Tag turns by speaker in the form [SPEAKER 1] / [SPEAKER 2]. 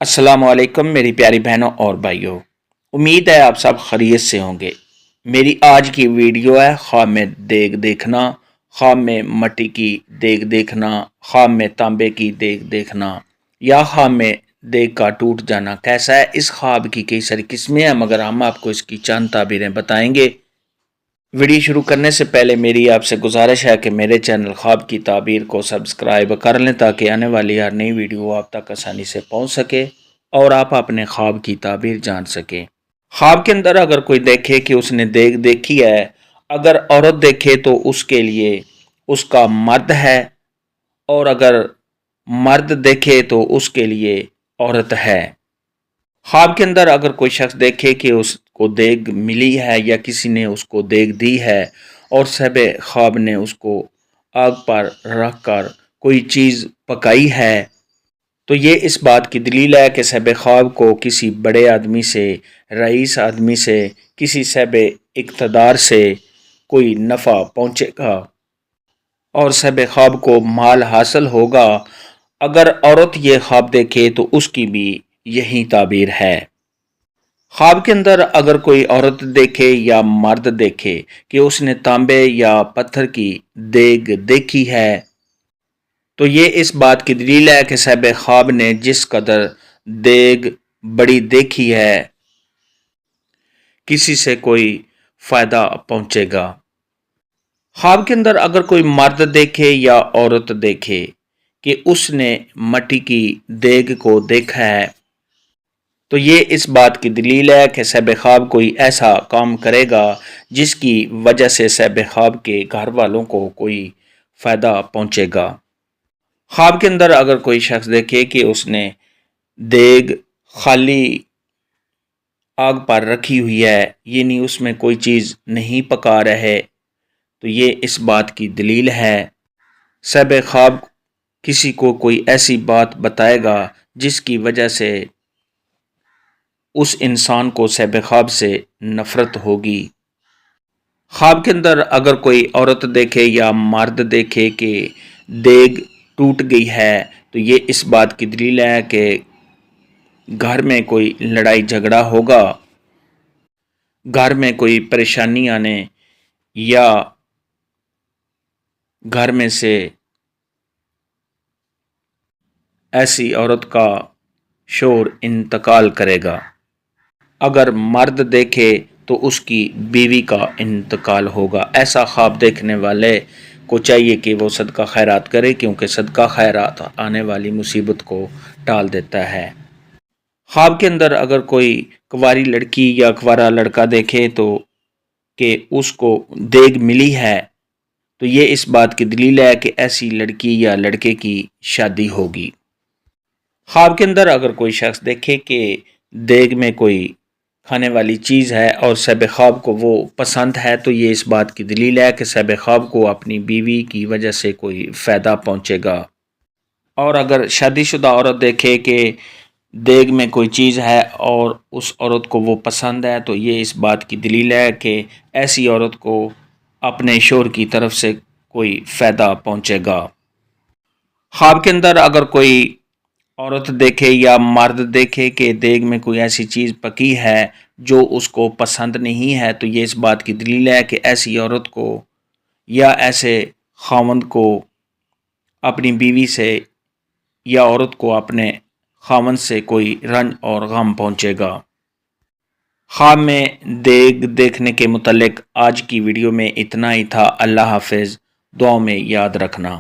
[SPEAKER 1] السلام علیکم میری پیاری بہنوں اور بھائیوں، امید ہے آپ سب خیریت سے ہوں گے۔ میری آج کی ویڈیو ہے خواب میں دیگ دیکھنا، خواب میں مٹی کی دیگ دیکھنا، خواب میں تانبے کی دیگ دیکھنا یا خواب میں دیگ کا ٹوٹ جانا کیسا ہے۔ اس خواب کی کئی ساری قسمیں ہیں مگر ہم آپ کو اس کی چند تعبیریں بتائیں گے۔ ویڈیو شروع کرنے سے پہلے میری آپ سے گزارش ہے کہ میرے چینل خواب کی تعبیر کو سبسکرائب کر لیں تاکہ آنے والی ہر نئی ویڈیو آپ تک آسانی سے پہنچ سکے اور آپ اپنے خواب کی تعبیر جان سکیں۔ خواب کے اندر اگر کوئی دیکھے کہ اس نے دیگ دیکھی ہے، اگر عورت دیکھے تو اس کے لیے اس کا مرد ہے، اور اگر مرد دیکھے تو اس کے لیے عورت ہے۔ خواب کے اندر اگر کوئی شخص دیکھے کہ اس کو دیگ ملی ہے یا کسی نے اس کو دیگ دی ہے اور صاحب خواب نے اس کو آگ پر رکھ کر کوئی چیز پکائی ہے، تو یہ اس بات کی دلیل ہے کہ صاحب خواب کو کسی بڑے آدمی سے، رئیس آدمی سے، کسی صاحب اقتدار سے کوئی نفع پہنچے گا اور صاحب خواب کو مال حاصل ہوگا۔ اگر عورت یہ خواب دیکھے تو اس کی بھی یہی تعبیر ہے۔ خواب کے اندر اگر کوئی عورت دیکھے یا مرد دیکھے کہ اس نے تانبے یا پتھر کی دیگ دیکھی ہے، تو یہ اس بات کی دلیل ہے کہ صاحب خواب نے جس قدر دیگ بڑی دیکھی ہے کسی سے کوئی فائدہ پہنچے گا۔ خواب کے اندر اگر کوئی مرد دیکھے یا عورت دیکھے کہ اس نے مٹی کی دیگ کو دیکھا ہے، تو یہ اس بات کی دلیل ہے کہ صاحب خواب کوئی ایسا کام کرے گا جس کی وجہ سے صاحب خواب کے گھر والوں کو کوئی فائدہ پہنچے گا۔ خواب کے اندر اگر کوئی شخص دیکھے کہ اس نے دیگ خالی آگ پر رکھی ہوئی ہے، یعنی اس میں کوئی چیز نہیں پکا رہے، تو یہ اس بات کی دلیل ہے صاحب خواب کسی کو کوئی ایسی بات بتائے گا جس کی وجہ سے اس انسان کو صاحب خواب سے نفرت ہوگی۔ خواب کے اندر اگر کوئی عورت دیکھے یا مرد دیکھے کہ دیگ ٹوٹ گئی ہے، تو یہ اس بات کی دلیل ہے کہ گھر میں کوئی لڑائی جھگڑا ہوگا، گھر میں کوئی پریشانی آنے یا گھر میں سے ایسی عورت کا شوہر انتقال کرے گا۔ اگر مرد دیکھے تو اس کی بیوی کا انتقال ہوگا۔ ایسا خواب دیکھنے والے کو چاہیے کہ وہ صدقہ خیرات کرے، کیونکہ صدقہ خیرات آنے والی مصیبت کو ٹال دیتا ہے۔ خواب کے اندر اگر کوئی کنواری لڑکی یا کنوارا لڑکا دیکھے تو کہ اس کو دیگ ملی ہے، تو یہ اس بات کی دلیل ہے کہ ایسی لڑکی یا لڑکے کی شادی ہوگی۔ خواب کے اندر اگر کوئی شخص دیکھے کہ دیگ میں کوئی کھانے والی چیز ہے اور صاحب خواب کو وہ پسند ہے، تو یہ اس بات کی دلیل ہے کہ صاحب خواب کو اپنی بیوی کی وجہ سے کوئی فائدہ پہنچے گا۔ اور اگر شادی شدہ عورت دیکھے کہ دیگ میں کوئی چیز ہے اور اس عورت کو وہ پسند ہے، تو یہ اس بات کی دلیل ہے کہ ایسی عورت کو اپنے شوہر کی طرف سے کوئی فائدہ پہنچے گا۔ خواب کے اندر اگر کوئی عورت دیکھے یا مرد دیکھے کہ دیگ میں کوئی ایسی چیز پکی ہے جو اس کو پسند نہیں ہے، تو یہ اس بات کی دلیل ہے کہ ایسی عورت کو یا ایسے خاوند کو اپنی بیوی سے یا عورت کو اپنے خاوند سے کوئی رنج اور غم پہنچے گا۔ خواب میں دیگ دیکھنے کے متعلق آج کی ویڈیو میں اتنا ہی تھا۔ اللہ حافظ، دعاؤں میں یاد رکھنا۔